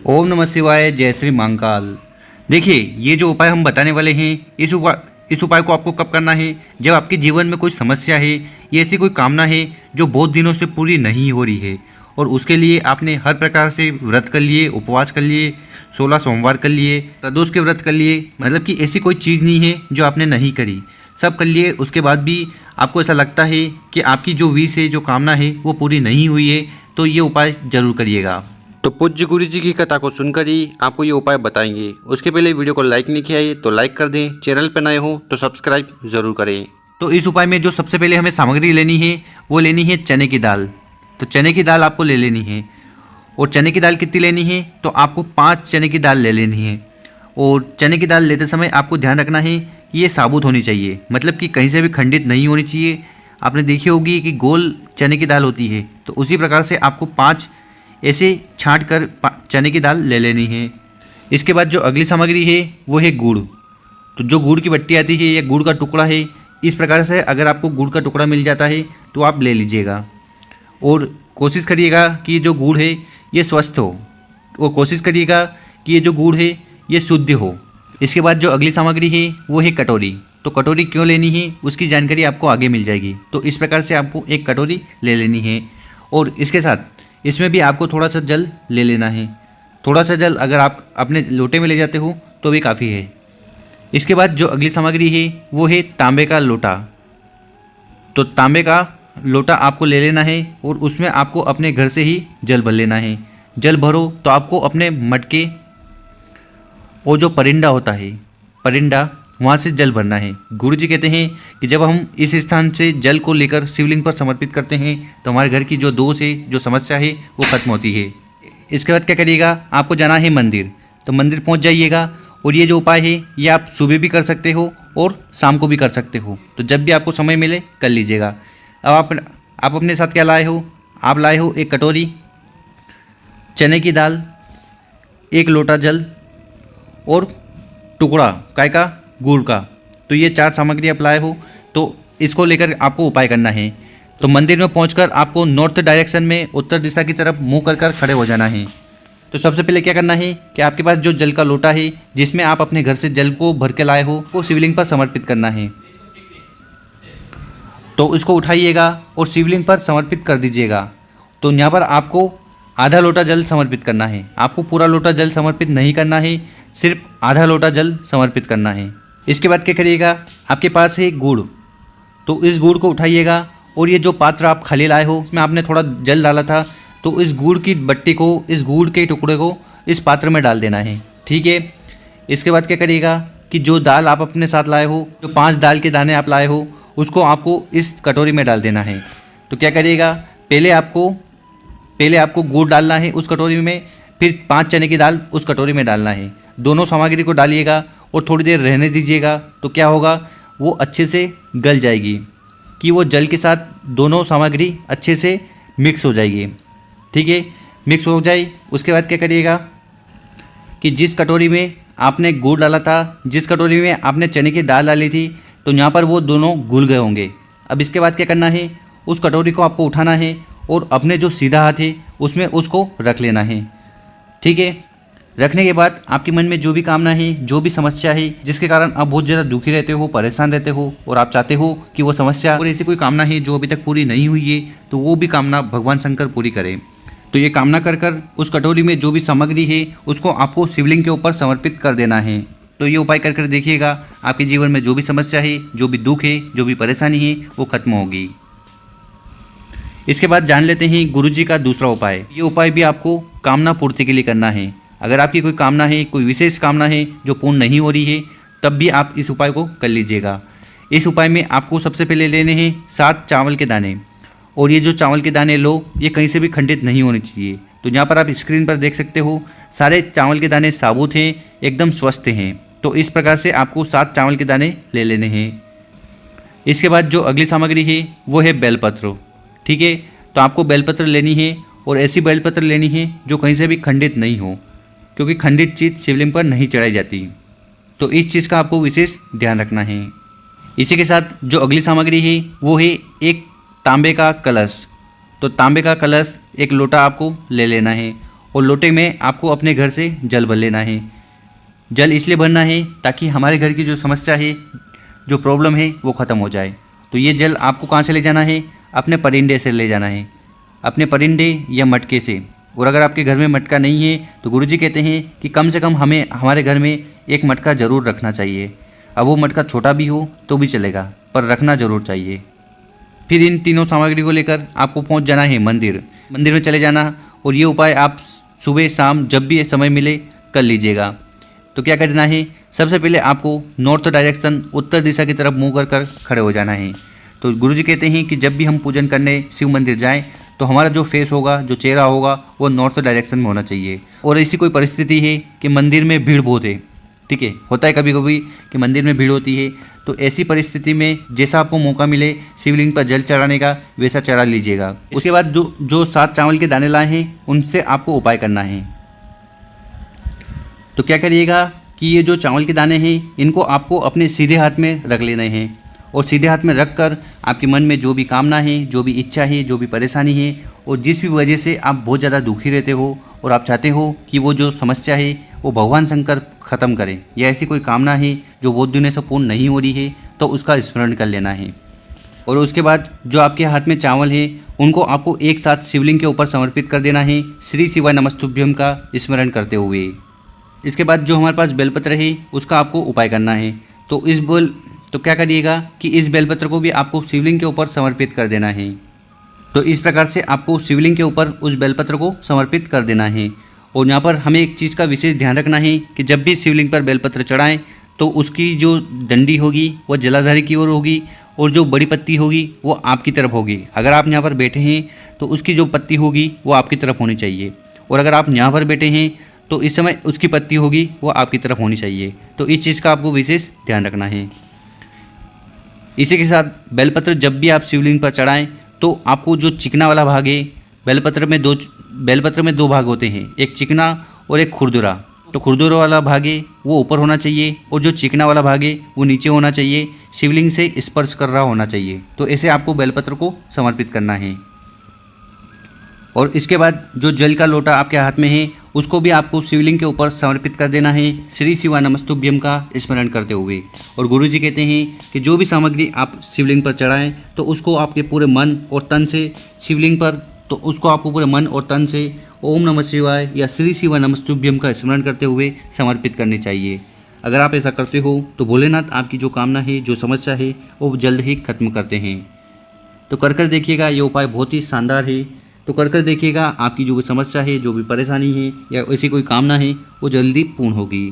ओम नमः शिवाय, जय श्री महाकाल। देखिए, ये जो उपाय हम बताने वाले हैं, इस उपाय को आपको कब करना है? जब आपके जीवन में कोई समस्या है या ऐसी कोई कामना है जो बहुत दिनों से पूरी नहीं हो रही है और उसके लिए आपने हर प्रकार से व्रत कर लिए, उपवास कर लिए, 16 सोमवार कर लिए, प्रदोष के व्रत कर लिए, मतलब कि ऐसी कोई चीज़ नहीं है जो आपने नहीं करी, सब कर लिए। उसके बाद भी आपको ऐसा लगता है कि आपकी जो विश है, जो कामना है, वो पूरी नहीं हुई है, तो ये उपाय जरूर करिएगा। तो पूज्य गुरु जी की कथा को सुनकर ही आपको ये उपाय बताएंगे। उसके पहले वीडियो को लाइक नहीं किया है तो लाइक कर दें, चैनल पर नए हो तो सब्सक्राइब जरूर करें। तो इस उपाय में जो सबसे पहले हमें सामग्री लेनी है वो लेनी है चने की दाल। तो चने की दाल आपको ले लेनी है। और चने की दाल कितनी लेनी है? तो आपको 5 चने की दाल ले लेनी है। और चने की दाल लेते समय आपको ध्यान रखना है कि ये साबुत होनी चाहिए, मतलब कि कहीं से भी खंडित नहीं होनी चाहिए। आपने देखी होगी कि गोल चने की दाल होती है, तो उसी प्रकार से आपको 5 ऐसे छांट कर चने की दाल ले लेनी है। इसके बाद जो अगली सामग्री है वो है गुड़। तो जो गुड़ की बट्टी आती है या गुड़ का टुकड़ा है, इस प्रकार से अगर आपको गुड़ का टुकड़ा मिल जाता है तो आप ले लीजिएगा। और कोशिश करिएगा कि जो गुड़ है ये स्वस्थ हो, और कोशिश करिएगा कि ये जो गुड़ है ये शुद्ध हो। इसके बाद जो अगली सामग्री है वो है कटोरी। तो कटोरी क्यों लेनी है उसकी जानकारी आपको आगे मिल जाएगी। तो इस प्रकार से आपको एक कटोरी ले लेनी है। और इसके साथ इसमें भी आपको थोड़ा सा जल ले लेना है। थोड़ा सा जल अगर आप अपने लोटे में ले जाते हो तो भी काफ़ी है। इसके बाद जो अगली सामग्री है वो है तांबे का लोटा। तो तांबे का लोटा आपको ले लेना है और उसमें आपको अपने घर से ही जल भर लेना है। जल भरो तो आपको अपने मटके और जो परिंदा होता है, परिंदा, वहाँ से जल भरना है। गुरु जी कहते हैं कि जब हम इस स्थान से जल को लेकर शिवलिंग पर समर्पित करते हैं तो हमारे घर की जो दोष है, जो समस्या है, वो खत्म होती है। इसके बाद क्या करिएगा, आपको जाना है मंदिर। तो मंदिर पहुंच जाइएगा। और ये जो उपाय है ये आप सुबह भी कर सकते हो और शाम को भी कर सकते हो। तो जब भी आपको समय मिले कर लीजिएगा। अब आप अपने साथ क्या लाए हो? आप लाए हो एक कटोरी चने की दाल, 1 लोटा जल और टुकड़ा काय का? गुड़ का। तो ये 4 सामग्री आप लाए हो। तो इसको लेकर आपको उपाय करना है। तो मंदिर में पहुंचकर आपको नॉर्थ डायरेक्शन में, उत्तर दिशा की तरफ मुंह कर खड़े हो जाना है। तो सबसे पहले क्या करना है कि आपके पास जो जल का लोटा है जिसमें आप अपने घर से जल को भर के लाए हो वो शिवलिंग पर समर्पित करना है। तो इसको उठाइएगा और शिवलिंग पर समर्पित कर दीजिएगा। तो यहाँ पर आपको आधा लोटा जल समर्पित करना है। आपको पूरा लोटा जल समर्पित नहीं करना है, सिर्फ आधा लोटा जल समर्पित करना है। इसके बाद क्या करिएगा, आपके पास है गुड़। तो इस गुड़ को उठाइएगा और ये जो पात्र आप खाली लाए हो उसमें आपने थोड़ा जल डाला था, तो इस गुड़ की बट्टी को, इस गुड़ के टुकड़े को इस पात्र में डाल देना है। ठीक है। इसके बाद क्या करिएगा कि जो दाल आप अपने साथ लाए हो, जो 5 दाल के दाने आप लाए हो, उसको आपको इस कटोरी में डाल देना है। तो क्या करिएगा, पहले आपको गुड़ डालना है उस कटोरी में, फिर 5 चने की दाल उस कटोरी में डालना है। दोनों सामग्री को डालिएगा और थोड़ी देर रहने दीजिएगा। तो क्या होगा, वो अच्छे से गल जाएगी, कि वो जल के साथ दोनों सामग्री अच्छे से मिक्स हो जाएगी। ठीक है, मिक्स हो जाए। उसके बाद क्या करिएगा कि जिस कटोरी में आपने गुड़ डाला था, जिस कटोरी में आपने चने की दाल डाली थी, तो यहाँ पर वो दोनों घुल गए होंगे। अब इसके बाद क्या करना है, उस कटोरी को आपको उठाना है और अपने जो सीधा हाथ है उसमें उसको रख लेना है। ठीक है। रखने के बाद आपके मन में जो भी कामना है, जो भी समस्या है, जिसके कारण आप बहुत ज़्यादा दुखी रहते हो, परेशान रहते हो और आप चाहते हो कि वो समस्या और ऐसी कोई कामना है जो अभी तक पूरी नहीं हुई है, तो वो भी कामना भगवान शंकर पूरी करें। तो ये कामना कर उस कटोरी में जो भी सामग्री है उसको आपको शिवलिंग के ऊपर समर्पित कर देना है। तो ये उपाय कर देखिएगा, आपके जीवन में जो भी समस्या है, जो भी दुख है, जो भी परेशानी है, वो खत्म होगी। इसके बाद जान लेते हैं गुरुजी का दूसरा उपाय। ये उपाय भी आपको कामना पूर्ति के लिए करना है। अगर आपकी कोई कामना है, कोई विशेष कामना है जो पूर्ण नहीं हो रही है, तब भी आप इस उपाय को कर लीजिएगा। इस उपाय में आपको सबसे पहले लेने हैं 7 चावल के दाने। और ये जो चावल के दाने लो, ये कहीं से भी खंडित नहीं होने चाहिए। तो यहाँ पर आप स्क्रीन पर देख सकते हो, सारे चावल के दाने साबुत हैं, एकदम स्वस्थ हैं। तो इस प्रकार से आपको 7 चावल के दाने ले लेने हैं। इसके बाद जो अगली सामग्री है वो है बेलपत्र। ठीक है। तो आपको बेलपत्र लेनी है और ऐसी बेलपत्र लेनी है जो कहीं से भी खंडित नहीं हो, क्योंकि खंडित चीज़ शिवलिंग पर नहीं चढ़ाई जाती। तो इस चीज़ का आपको विशेष ध्यान रखना है। इसी के साथ जो अगली सामग्री है वो है एक तांबे का कलश। तो तांबे का कलश 1 लोटा आपको ले लेना है और लोटे में आपको अपने घर से जल भर लेना है। जल इसलिए भरना है ताकि हमारे घर की जो समस्या है, जो प्रॉब्लम है, वो ख़त्म हो जाए। तो ये जल आपको कहाँ से ले जाना है? अपने परिंदे से ले जाना है, अपने परिंदे या मटके से। और अगर आपके घर में मटका नहीं है तो गुरुजी कहते हैं कि कम से कम हमें हमारे घर में एक मटका ज़रूर रखना चाहिए। अब वो मटका छोटा भी हो तो भी चलेगा, पर रखना ज़रूर चाहिए। फिर इन तीनों सामग्री को लेकर आपको पहुंच जाना है मंदिर में चले जाना। और ये उपाय आप सुबह शाम जब भी समय मिले कर लीजिएगा। तो क्या करना है? सबसे पहले आपको नॉर्थ डायरेक्शन, उत्तर दिशा की तरफ मुँह कर खड़े हो जाना है। तो गुरुजी कहते हैं कि जब भी हम पूजन करने शिव मंदिर जाएं तो हमारा जो फेस होगा, जो चेहरा होगा, वो नॉर्थ डायरेक्शन में होना चाहिए। और ऐसी कोई परिस्थिति है कि मंदिर में भीड़ बहुत है, ठीक है, होता है कभी कभी कि मंदिर में भीड़ होती है, तो ऐसी परिस्थिति में जैसा आपको मौका मिले शिवलिंग पर जल चढ़ाने का, वैसा चढ़ा लीजिएगा। उसके बाद जो 7 चावल के दाने लाए हैं उनसे आपको उपाय करना है। तो क्या करिएगा कि ये जो चावल के दाने हैं इनको आपको अपने सीधे हाथ में रख लेने हैं। और सीधे हाथ में रख कर आपके मन में जो भी कामना है, जो भी इच्छा है, जो भी परेशानी है, और जिस भी वजह से आप बहुत ज़्यादा दुखी रहते हो और आप चाहते हो कि वो जो समस्या है वो भगवान शंकर ख़त्म करें, या ऐसी कोई कामना है जो बहुत दिनों से पूर्ण नहीं हो रही है, तो उसका स्मरण कर लेना है। और उसके बाद जो आपके हाथ में चावल है उनको आपको एक साथ शिवलिंग के ऊपर समर्पित कर देना है, श्री शिवाय नमस्तुभ्यम का स्मरण करते हुए। इसके बाद जो हमारे पास बेलपत्र है उसका आपको उपाय करना है। तो क्या करिएगा कि इस बेलपत्र को भी आपको शिवलिंग के ऊपर समर्पित कर देना है। तो इस प्रकार से आपको शिवलिंग के ऊपर उस बेलपत्र को समर्पित कर देना है। और यहाँ पर हमें एक चीज़ का विशेष ध्यान रखना है कि जब भी शिवलिंग पर बेलपत्र चढ़ाएं तो उसकी जो डंडी होगी वो जलाधारी की ओर होगी, और जो बड़ी पत्ती होगी वो आपकी तरफ होगी। अगर आप यहाँ पर बैठे हैं तो उसकी जो पत्ती होगी वो आपकी तरफ होनी चाहिए, और अगर आप यहाँ पर बैठे हैं तो इस समय उसकी पत्ती होगी वो आपकी तरफ होनी चाहिए। तो इस चीज़ का आपको विशेष ध्यान रखना है। इसी के साथ बेलपत्र जब भी आप शिवलिंग पर चढ़ाएं तो आपको जो चिकना वाला भाग है, बेलपत्र में दो भाग होते हैं, एक चिकना और एक खुरदुरा। तो खुरदुरा वाला भाग है वो ऊपर होना चाहिए, और जो चिकना वाला भाग है वो नीचे होना चाहिए, शिवलिंग से स्पर्श कर रहा होना चाहिए। तो ऐसे आपको बेलपत्र को समर्पित करना है। और इसके बाद जो जल का लोटा आपके हाथ में है उसको भी आपको शिवलिंग के ऊपर समर्पित कर देना है, श्री शिवाय नमस्तुभ्यम का स्मरण करते हुए। और गुरुजी कहते हैं कि जो भी सामग्री आप शिवलिंग पर चढ़ाएं तो उसको आपके पूरे मन और तन से शिवलिंग पर, तो उसको आपको पूरे मन और तन से ओम नमः शिवाय या श्री शिवाय नमस्तुभ्यम का स्मरण करते हुए समर्पित करनी चाहिए। अगर आप ऐसा करते हो तो भोलेनाथ आपकी जो कामना है, जो समस्या है, वो जल्द ही खत्म करते हैं। तो कर देखिएगा, ये उपाय बहुत ही शानदार है। तो कर देखिएगा, आपकी जो भी समस्या है, जो भी परेशानी है या ऐसी कोई कामना है, वो जल्दी पूर्ण होगी।